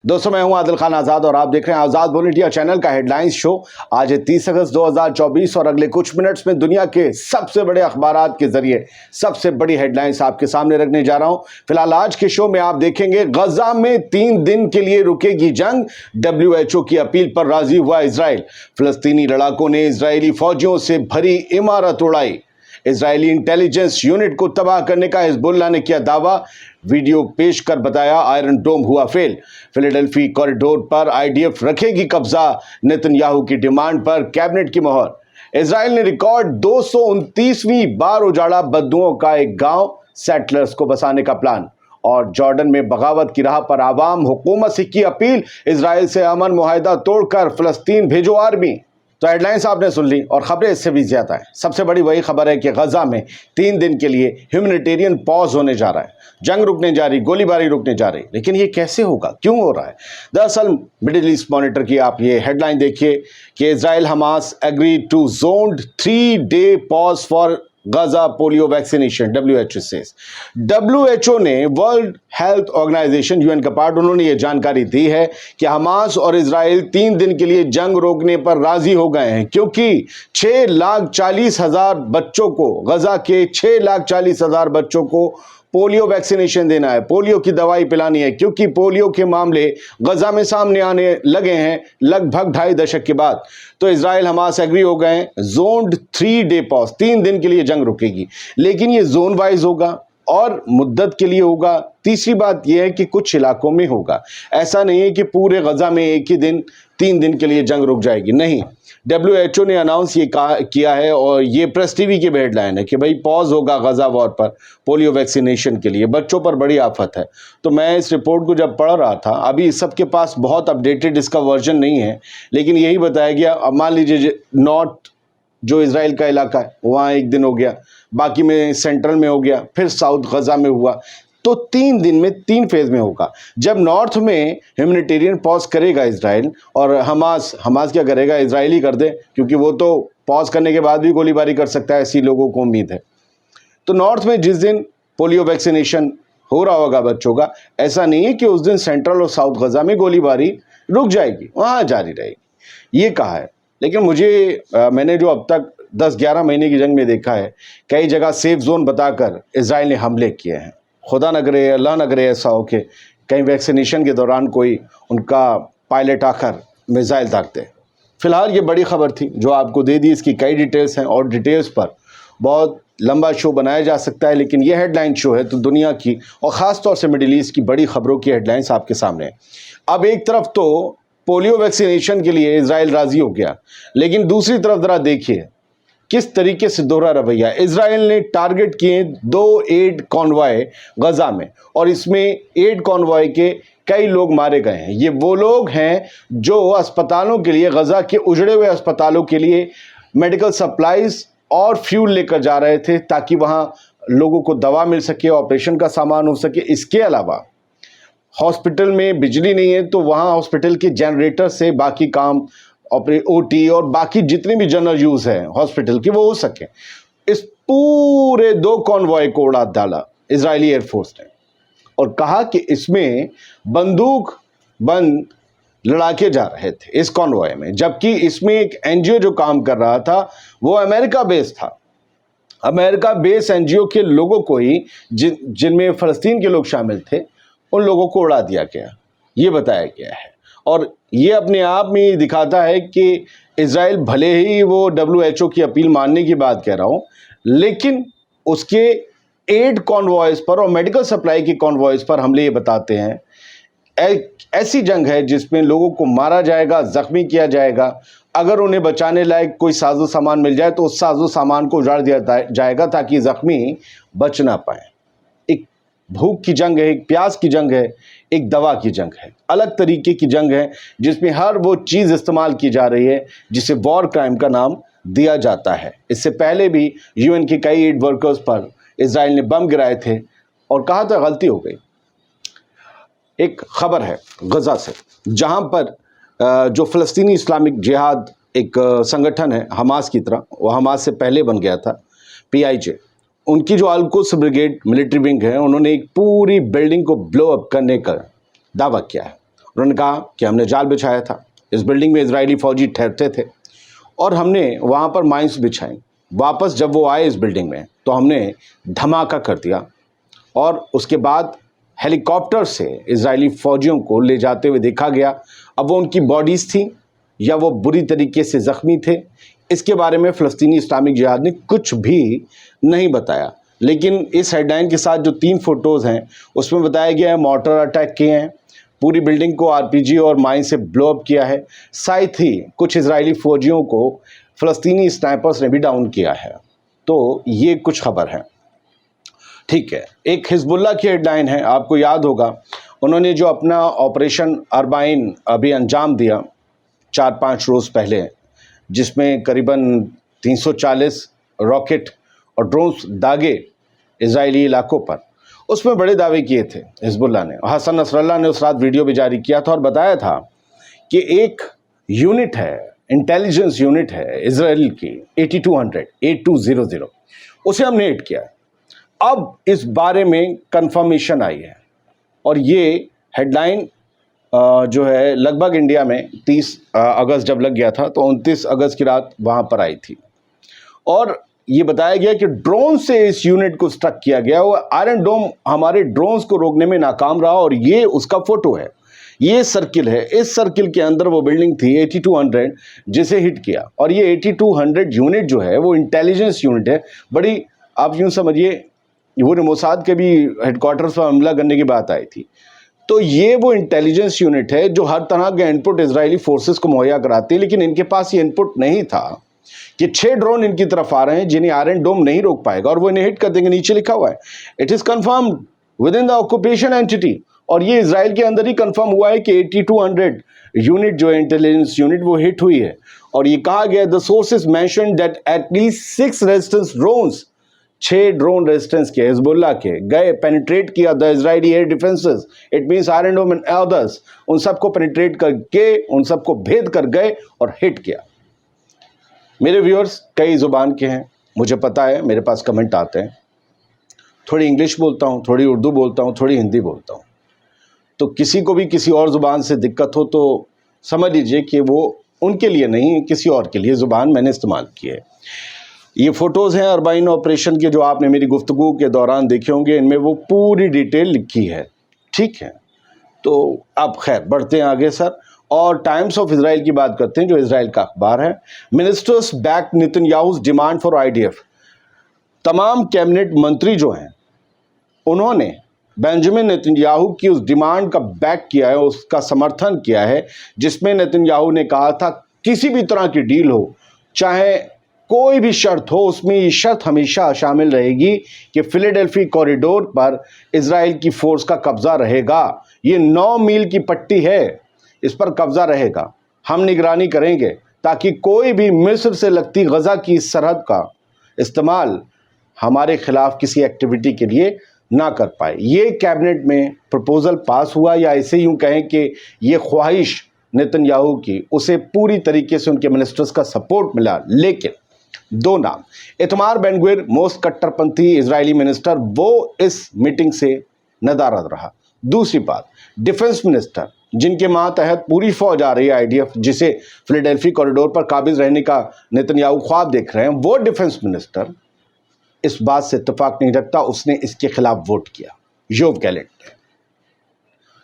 दोस्तों, मैं हूं आदिल खान आज़ाद और आप देख रहे हैं आज़ाद बोल इंडिया चैनल का हेडलाइंस शो। आज है 30 अगस्त 2024 और अगले कुछ मिनट्स में दुनिया के सबसे बड़े अखबारात के जरिए सबसे बड़ी हेडलाइंस आपके सामने रखने जा रहा हूं। फिलहाल आज के शो में आप देखेंगे गजा में 3 दिन के लिए रुकेगी जंग, WHO की अपील पर राजी हुआ इजराइल। फिलिस्तीनी लड़ाकों ने इजरायली फौजियों से भरी इमारत उड़ाई। इजरायली इंटेलिजेंस यूनिट को तबाह करने का हिजबुल्लाह ने किया दावा। वीडियो पेश कर बताया आयरन डोम हुआ फेल। फिलाडेल्फी कॉरिडोर पर IDF रखेगी कब्जा। नेतन्याहू की डिमांड पर कैबिनेट की मोहर। इजराइल ने रिकॉर्ड 229वीं बार उजाड़ा बद्दुओं का एक गांव, सेटलर्स को बसाने का प्लान। और जॉर्डन में बगावत की राह पर आवाम, हुकूमत से की अपील, इजराइल से अमन मुआहिदा तोड़कर फिलिस्तीन भेजो आर्मी। तो हेडलाइंस आपने सुन ली और खबरें इससे भी ज्यादा है। सबसे बड़ी वही खबर है कि गजा में 3 दिन के लिए ह्यूमैनिटेरियन पॉज होने जा रहा है। जंग रुकने जा रही, गोलीबारी रुकने जा रही, लेकिन ये कैसे होगा, क्यों हो रहा है? दरअसल मिडिल ईस्ट मॉनिटर की आप ये हेडलाइन देखिए कि Israel Hamas agree to zoned 3-day pause for Gaza polio vaccination, WHO says. WHO ने वर्ल्ड हेल्थ ऑर्गेनाइजेशन UN का पार्ट, उन्होंने ये जानकारी दी है कि हमास और इजराइल 3 दिन के लिए जंग रोकने पर राजी हो गए हैं, क्योंकि 6,40,000 बच्चों को, गजा के 6,40,000 बच्चों को पोलियो वैक्सीनेशन देना है, पोलियो की दवाई पिलानी है, क्योंकि पोलियो के मामले गजा में सामने आने लगे हैं लगभग 2.5 दशक के बाद। तो इजराइल हमास एग्री हो गए हैं, जोन्ड 3-day पॉज, 3 दिन के लिए जंग रुकेगी, लेकिन ये जोन वाइज होगा और मुद्दत के लिए होगा। तीसरी बात यह है कि कुछ इलाकों में होगा, ऐसा नहीं है कि पूरे गजा में एक ही दिन 3 दिन के लिए जंग रुक जाएगी, नहीं। WHO ने अनाउंस ये किया है और ये प्रेस टीवी की हेडलाइन है कि भाई पॉज होगा गजा वॉर पर पोलियो वैक्सीनेशन के लिए। बच्चों पर बड़ी आफत है। तो मैं इस रिपोर्ट को जब पढ़ रहा था, अभी सबके पास बहुत अपडेटेड इसका वर्जन नहीं है, लेकिन यही बताया गया। अब मान लीजिए नॉर्थ जो इजराइल का इलाका है वहाँ 1 दिन हो गया, बाकी में सेंट्रल में हो गया, फिर साउथ गजा में हुआ, तो 3 दिन में 3 फेज में होगा। जब नॉर्थ में ह्यूमैनिटेरियन पॉज करेगा इजराइल, और हमास क्या करेगा, इजराइल ही कर दे, क्योंकि वो तो पॉज करने के बाद भी गोलीबारी कर सकता है, ऐसी लोगों को उम्मीद है। तो नॉर्थ में जिस दिन पोलियो वैक्सीनेशन हो रहा होगा बच्चों का, ऐसा नहीं है कि उस दिन सेंट्रल और साउथ गजा में गोलीबारी रुक जाएगी, वहाँ जारी रहेगी, ये कहा है। लेकिन मैंने जो अब तक 10-11 महीने की जंग में देखा है, कई जगह सेफ जोन बताकर इजराइल ने हमले किए हैं। खुदा न करे, अल्लाह न करे ऐसा हो कि कहीं वैक्सीनेशन के दौरान कोई उनका पायलट आकर मिसाइल दागते। फिलहाल ये बड़ी खबर थी जो आपको दे दी। इसकी कई डिटेल्स हैं और डिटेल्स पर बहुत लंबा शो बनाया जा सकता है, लेकिन ये हेडलाइन शो है तो दुनिया की और ख़ास तौर से मिडिल ईस्ट की बड़ी खबरों की हेडलाइंस आपके सामने है। अब एक तरफ तो पोलियो वैक्सीनेशन के लिए इजराइल राजी हो गया, लेकिन दूसरी तरफ ज़रा देखिए किस तरीके से दोहरा रवैया। इजराइल ने टारगेट किए 2 एड कॉन्वॉय गजा में, और इसमें एड कॉन्वॉय के कई लोग मारे गए हैं। ये वो लोग हैं जो अस्पतालों के लिए, गजा के उजड़े हुए अस्पतालों के लिए मेडिकल सप्लाईज और फ्यूल लेकर जा रहे थे, ताकि वहाँ लोगों को दवा मिल सके, ऑपरेशन का सामान हो सके। इसके अलावा हॉस्पिटल में बिजली नहीं है तो वहाँ हॉस्पिटल के जनरेटर से बाकी काम, OT और बाकी जितने भी जनरल यूज़ है हॉस्पिटल की, वो हो सके। इस पूरे 2 कॉन्वॉय को उड़ा डाला इजरायली एयरफोर्स ने, और कहा कि इसमें बंदूक बंद लड़ाके जा रहे थे इस कॉन्वॉय में, जबकि इसमें एक NGO जो काम कर रहा था वो अमेरिका बेस था। अमेरिका बेस NGO के लोगों को ही, जिनमें फ़लस्तीन के लोग शामिल थे, उन लोगों को उड़ा दिया गया, ये बताया गया है। और ये अपने आप में ही दिखाता है कि इजराइल भले ही वो WHO की अपील मानने की बात कह रहा हूँ, लेकिन उसके एड कॉन्वॉयज पर और मेडिकल सप्लाई की कॉन्वॉयज पर हमले ये बताते हैं। ऐसी जंग है जिसमें लोगों को मारा जाएगा, जख्मी किया जाएगा। अगर उन्हें बचाने लायक कोई साजो सामान मिल जाए तो उस साजो सामान को उजाड़ दिया जाएगा ताकि जख्मी बच ना पाए। एक भूख की जंग है, एक प्यास की जंग है, एक दवा की जंग है, अलग तरीके की जंग है, जिसमें हर वो चीज़ इस्तेमाल की जा रही है जिसे वॉर क्राइम का नाम दिया जाता है। इससे पहले भी UN के कई एड वर्कर्स पर इजराइल ने बम गिराए थे और कहा था गलती हो गई। एक खबर है गजा से, जहां पर जो फ़लस्तीनी इस्लामिक जिहाद एक संगठन है हमास की तरह, वो हमास से पहले बन गया था, PIJ, उनकी जो अल-कुद्स ब्रिगेड मिलिट्री विंग है, उन्होंने एक पूरी बिल्डिंग को ब्लो अप करने का दावा किया है उन्होंने कहा कि हमने जाल बिछाया था, इस बिल्डिंग में इजरायली फौजी ठहरते थे और हमने वहाँ पर माइंस बिछाई। वापस जब वो आए इस बिल्डिंग में तो हमने धमाका कर दिया और उसके बाद हेलीकॉप्टर से इजरायली फौजियों को ले जाते हुए देखा गया। अब वो उनकी बॉडीज़ थी या वो बुरी तरीके से ज़ख्मी थे, इसके बारे में फ़लस्तीनी इस्लामिक जिहाद ने कुछ भी नहीं बताया। लेकिन इस हेडलाइन के साथ जो 3 फ़ोटोज़ हैं उसमें बताया गया है मॉर्टर अटैक किए हैं, पूरी बिल्डिंग को आरपीजी और माइन से ब्लो अप किया है, साथ ही कुछ इजरायली फ़ौजियों को फ़लस्तीनी स्नाइपर्स ने भी डाउन किया है। तो ये कुछ खबर है, ठीक है। एक हिजबुल्लाह की हेडलाइन है, आपको याद होगा उन्होंने जो अपना ऑपरेशन अरबाइन अभी अंजाम दिया 4-5 रोज़ पहले, जिसमें करीबन 340 रॉकेट और ड्रोन्स दागे इजरायली इलाकों पर, उसमें बड़े दावे किए थे हिजबुल्लाह ने। हसन नसरल्लाह ने उस रात वीडियो भी जारी किया था और बताया था कि एक यूनिट है, इंटेलिजेंस यूनिट है इजराइल की 8200, उसे हमने हिट किया है। अब इस बारे में कंफर्मेशन आई है और ये हेडलाइन जो है लगभग इंडिया में 30 अगस्त जब लग गया था तो 29 अगस्त की रात वहाँ पर आई थी और ये बताया गया कि ड्रोन से इस यूनिट को स्ट्रक किया गया। वो आयरन डोम हमारे ड्रोन्स को रोकने में नाकाम रहा और ये उसका फोटो है। ये सर्किल है, इस सर्किल के अंदर वो बिल्डिंग थी 8200 जिसे हिट किया और ये 8200 यूनिट जो है वो इंटेलिजेंस यूनिट है। बड़ी आप यूँ समझिए वो मोसाद के भी हेडक्वार्टर्स पर हमला करने की बात आई थी। तो ये वो इंटेलिजेंस यूनिट है जो हर तरह के इनपुट इजरायली फोर्सेस को मुहैया कराती है, लेकिन इनके पास ये इनपुट नहीं था कि 6 ड्रोन इनकी तरफ आ रहे हैं जिन्हें आयरन डोम नहीं रोक पाएगा और वो इन्हें हिट कर देंगे। नीचे लिखा हुआ है it is confirmed with in the occupation entity, और ये इजराइल के अंदर ही कन्फर्म हुआ है कि 8200 यूनिट जो है इंटेलिजेंस यूनिट वो हिट हुई है। और ये कहा गया the sources mentioned that at least 6 resistance drones, 6 drone resistance के हिजबुल्लाह के गए, पेनिट्रेट किया the Israeli air defences, it means Iron Dome and others, उन सबको पेनिट्रेट करके उन सबको भेद कर गए और हिट किया। मेरे व्यूअर्स कई ज़ुबान के हैं, मुझे पता है, मेरे पास कमेंट आते हैं, थोड़ी इंग्लिश बोलता हूँ, थोड़ी उर्दू बोलता हूँ, थोड़ी हिंदी बोलता हूँ, तो किसी को भी किसी और ज़ुबान से दिक्कत हो तो समझ लीजिए कि वो उनके लिए नहीं, किसी और के लिए ज़ुबान मैंने इस्तेमाल की है। ये फ़ोटोज़ हैं अरबाइन ऑपरेशन के जो आपने मेरी गुफ्तगू के दौरान देखे होंगे, इनमें वो पूरी डिटेल लिखी है, ठीक है। तो अब खैर बढ़ते हैं आगे सर, और टाइम्स ऑफ इजराइल की बात करते हैं जो इजराइल का अखबार है। Ministers back Netanyahu's demand for IDF, तमाम कैबिनेट मंत्री जो हैं उन्होंने बेंजामिन नेतन्याहू की उस डिमांड का बैक किया है, उसका समर्थन किया है, जिसमें नेतन्याहू ने कहा था किसी भी तरह की डील हो, चाहे कोई भी शर्त हो, उसमें ये शर्त हमेशा शामिल रहेगी कि फिलाडेल्फी कॉरिडोर पर इजराइल की फोर्स का कब्जा रहेगा। ये 9 मील की पट्टी है, इस पर कब्जा रहेगा, हम निगरानी करेंगे ताकि कोई भी मिस्र से लगती गज़ा की इस सरहद का इस्तेमाल हमारे खिलाफ किसी एक्टिविटी के लिए ना कर पाए। ये कैबिनेट में प्रपोज़ल पास हुआ, या ऐसे यूँ कहें कि ये ख्वाहिश नेतन्याहू की, उसे पूरी तरीके से उनके मिनिस्टर्स का सपोर्ट मिला। लेकिन 2 नाम, इतमार बेन-ग्विर मोस्ट कट्टरपंथी इजरायली मिनिस्टर, वो इस मीटिंग से नदारद रहा। दूसरी बात, डिफेंस मिनिस्टर जिनके मातहत पूरी फौज आ रही है आईडीएफ, जिसे फिलाडेल्फी कॉरिडोर पर काबिज रहने का नेतन्याहू ख्वाब देख रहे हैं, वो डिफेंस मिनिस्टर इस बात से इत्तेफाक नहीं रखता, उसने इसके खिलाफ वोट किया, योव गैलेंट ने।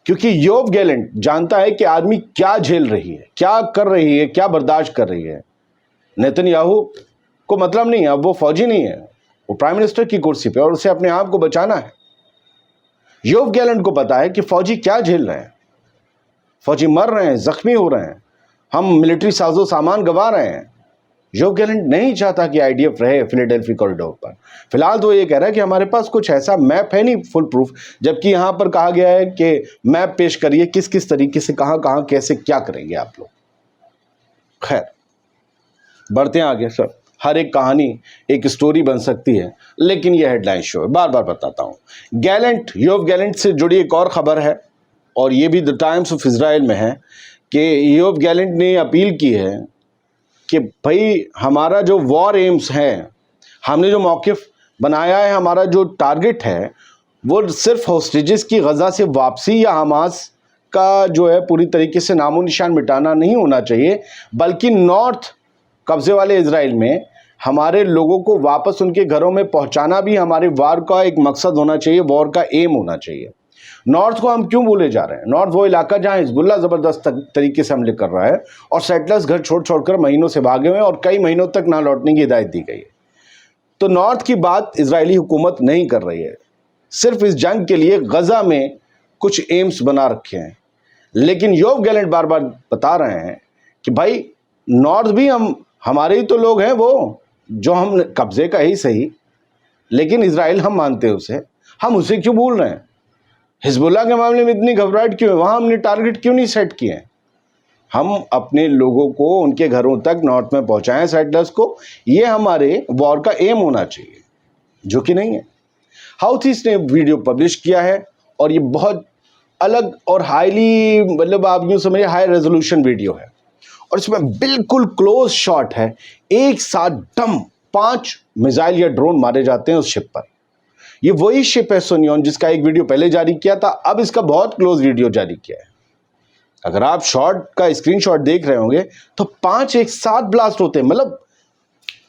क्योंकि योव गैलेंट जानता है कि आदमी क्या झेल रही है, क्या कर रही है, क्या बर्दाश्त कर रही है। नेतन्याहू को मतलब नहीं है, अब वो फौजी नहीं है, वो प्राइम मिनिस्टर की कुर्सी पे, और उसे अपने आप को बचाना है। योव गैलेंट को पता है कि फौजी क्या झेल रहे हैं, फौजी मर रहे हैं, जख्मी हो रहे हैं, हम मिलिट्री साजो सामान गंवा रहे हैं। योव गैलेंट नहीं चाहता कि आईडीएफ रहे फिलाडेल्फी कॉरिडोर पर। फिलहाल तो ये कह रहा है कि हमारे पास कुछ ऐसा मैप है नहीं फुल प्रूफ, जबकि यहाँ पर कहा गया है कि मैप पेश करिए, किस किस तरीके से, कहाँ कहाँ कैसे क्या करेंगे आप लोग। खैर बढ़ते हैं आगे सर, हर एक कहानी एक स्टोरी बन सकती है, लेकिन यह हेडलाइन शो है, बार बार बताता हूँ। गैलेंट, योव गैलेंट से जुड़ी एक और ख़बर है, और ये भी द टाइम्स ऑफ इजराइल में है कि योव गैलेंट ने अपील की है कि भाई हमारा जो वॉर एम्स हैं, हमने जो मौक़िफ़ बनाया है, हमारा जो टारगेट है, वो सिर्फ होस्टेजेस की गज़ा से वापसी या हमास का जो है पूरी तरीके से नामो निशान मिटाना नहीं होना चाहिए, बल्कि नॉर्थ कब्जे वाले इजराइल में हमारे लोगों को वापस उनके घरों में पहुंचाना भी हमारे वार का एक मकसद होना चाहिए, वॉर का एम होना चाहिए। नॉर्थ को हम क्यों भूले जा रहे हैं? नॉर्थ वो इलाका जहां हिजबुल्लाह ज़बरदस्त तरीके से हमले कर रहा है और सेटलर्स घर छोड़ छोड़कर महीनों से भागे हुए हैं और कई महीनों तक ना लौटने की हिदायत दी गई है। तो नॉर्थ की बात इजरायली हुकूमत नहीं कर रही है, सिर्फ इस जंग के लिए गजा में कुछ एम्स बना रखे हैं। लेकिन योव गैलेंट बार बार बता रहे हैं कि भाई नॉर्थ भी हमारे ही तो लोग हैं, वो जो हम कब्जे का ही सही, लेकिन इजराइल हम मानते हैं उसे, हम उसे क्यों भूल रहे हैं? हिजबुल्लाह के मामले में इतनी घबराहट क्यों है? वहाँ हमने टारगेट क्यों नहीं सेट किए हैं? हम अपने लोगों को उनके घरों तक नॉर्थ में पहुँचाएं, सेटलर्स को। ये हमारे वॉर का एम होना चाहिए, जो कि नहीं है। हाउथीज ने वीडियो पब्लिश किया है और ये बहुत अलग और हाईली, मतलब आप यूँ समझिए हाई रेजोल्यूशन वीडियो है, और इसमें बिल्कुल क्लोज शॉट है। एक साथ डम 5 मिसाइल या ड्रोन मारे जाते हैं उस शिप पर। ये वही शिप है सुनियोन जिसका एक वीडियो पहले जारी किया था, अब इसका बहुत क्लोज वीडियो जारी किया है। अगर आप शॉट का स्क्रीनशॉट देख रहे होंगे तो 5 एक साथ ब्लास्ट होते हैं, मतलब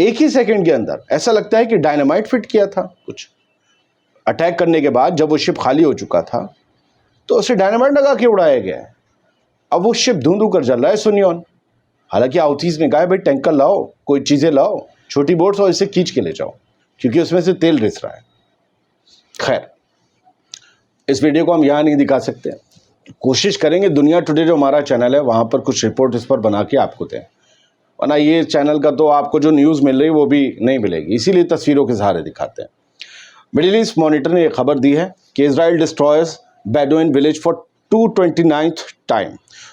एक ही सेकंड के अंदर। ऐसा लगता है कि डायनामाइट फिट किया था कुछ। अटैक करने के बाद जब वो शिप खाली हो चुका था तो उसे डायनामाइट लगा के उड़ाया गया है। अब वो शिप धुंधू कर जल रहा है सुनियोन। हालांकि हाउथीज ने कहा भाई टैंकर लाओ, कोई चीज़ें लाओ, छोटी बोट्स और इसे खींच के ले जाओ, क्योंकि उसमें से तेल रिस रहा है। खैर, इस वीडियो को हम यहाँ नहीं दिखा सकते, कोशिश करेंगे दुनिया टुडे जो हमारा चैनल है वहाँ पर कुछ रिपोर्ट इस पर बना के आपको दें, वरना ये चैनल का तो आपको जो न्यूज़ मिल रही है वो भी नहीं मिलेगी, इसीलिए तस्वीरों के सहारे दिखाते हैं। मिडिल ईस्ट मॉनिटर ने एक खबर दी है कि Israel destroyers Bedouin village for 229th time.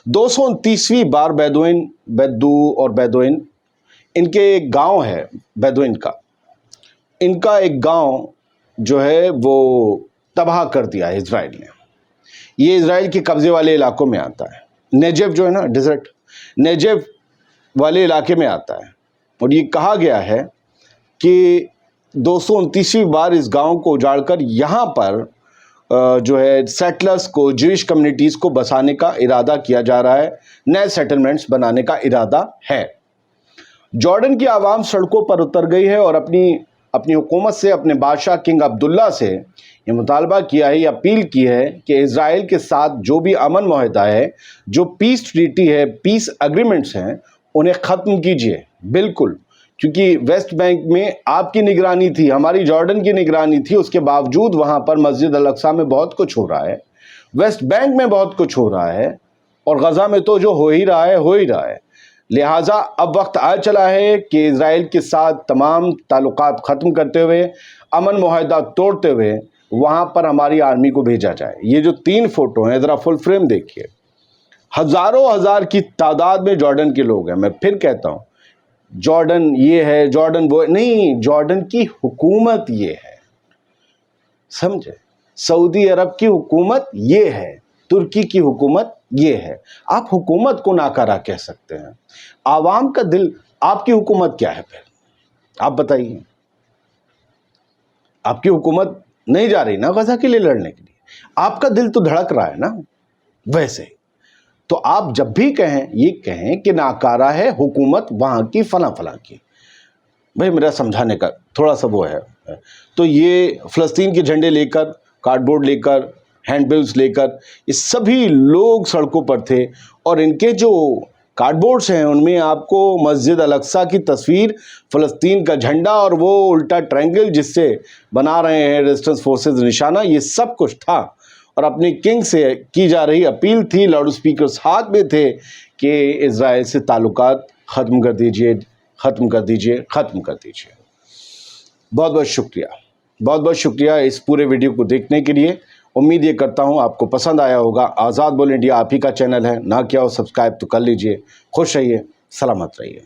229वीं बार बेदू और बेदुइन, इनके एक गांव है बेदुइन का, इनका एक गांव जो है वो तबाह कर दिया है इजराइल ने। ये इजराइल के कब्जे वाले इलाकों में आता है। नेजेव जो है ना, डिजर्ट नेजेव वाले इलाके में आता है, और ये कहा गया है कि 229वीं बार इस गांव को उजाड़कर यहाँ पर जो है सेटलर्स को, ज्यूइश कम्युनिटीज़ को बसाने का इरादा किया जा रहा है, नए सेटलमेंट्स बनाने का इरादा है। जॉर्डन की आवाम सड़कों पर उतर गई है और अपनी हुकूमत से, अपने बादशाह किंग अब्दुल्ला से ये मुतालबा किया है, ये अपील की है कि इजराइल के साथ जो भी अमन मुआहदा है, जो पीस ट्रीटी है, पीस एग्रीमेंट्स हैं, उन्हें ख़त्म कीजिए। बिल्कुल, क्योंकि वेस्ट बैंक में आपकी निगरानी थी, हमारी जॉर्डन की निगरानी थी, उसके बावजूद वहाँ पर मस्जिद अल अक्सा में बहुत कुछ हो रहा है, वेस्ट बैंक में बहुत कुछ हो रहा है, और गज़ा में तो जो हो ही रहा है हो ही रहा है। लिहाजा अब वक्त आ चला है कि इजराइल के साथ तमाम ताल्लुकात ख़त्म करते हुए, अमन मुआहदा तोड़ते हुए वहाँ पर हमारी आर्मी को भेजा जाए। ये जो 3 फ़ोटो हैं, ज़रा फुल फ्रेम देखिए। हज़ारों हज़ार की तादाद में जॉर्डन के लोग हैं। मैं फिर कहता हूँ, जॉर्डन ये है, जॉर्डन वो नहीं, जॉर्डन की हुकूमत ये है, समझे? सऊदी अरब की हुकूमत ये है, तुर्की की हुकूमत ये है। आप हुकूमत को नाकारा कह सकते हैं, आवाम का दिल, आपकी हुकूमत क्या है फिर? आप बताइए। आपकी हुकूमत नहीं जा रही ना गजा के लिए लड़ने के लिए, आपका दिल तो धड़क रहा है ना वैसे। तो आप जब भी कहें, ये कहें कि नाकारा है हुकूमत वहाँ की फला फला की, भाई मेरा समझाने का थोड़ा सा वो है। तो ये फ़लस्तीन के झंडे लेकर, कार्डबोर्ड लेकर, हैंडबिल्स लेकर ये सभी लोग सड़कों पर थे, और इनके जो कार्डबोर्ड्स हैं उनमें आपको मस्जिद अल अक्सा की तस्वीर, फ़लस्तीन का झंडा और वो उल्टा ट्रायंगल जिससे बना रहे हैं रेजिस्टेंस फोर्सेस निशाना, ये सब कुछ था। और अपने किंग से की जा रही अपील थी, लाउड स्पीकर्स हाथ में थे कि इजराइल से ताल्लुकात ख़त्म कर दीजिए, ख़त्म कर दीजिए, ख़त्म कर दीजिए। बहुत बहुत शुक्रिया, बहुत बहुत शुक्रिया इस पूरे वीडियो को देखने के लिए। उम्मीद ये करता हूँ आपको पसंद आया होगा। आज़ाद बोल इंडिया आप ही का चैनल है, ना क्या हो सब्सक्राइब तो कर लीजिए। खुश रहिए, सलामत रहिए।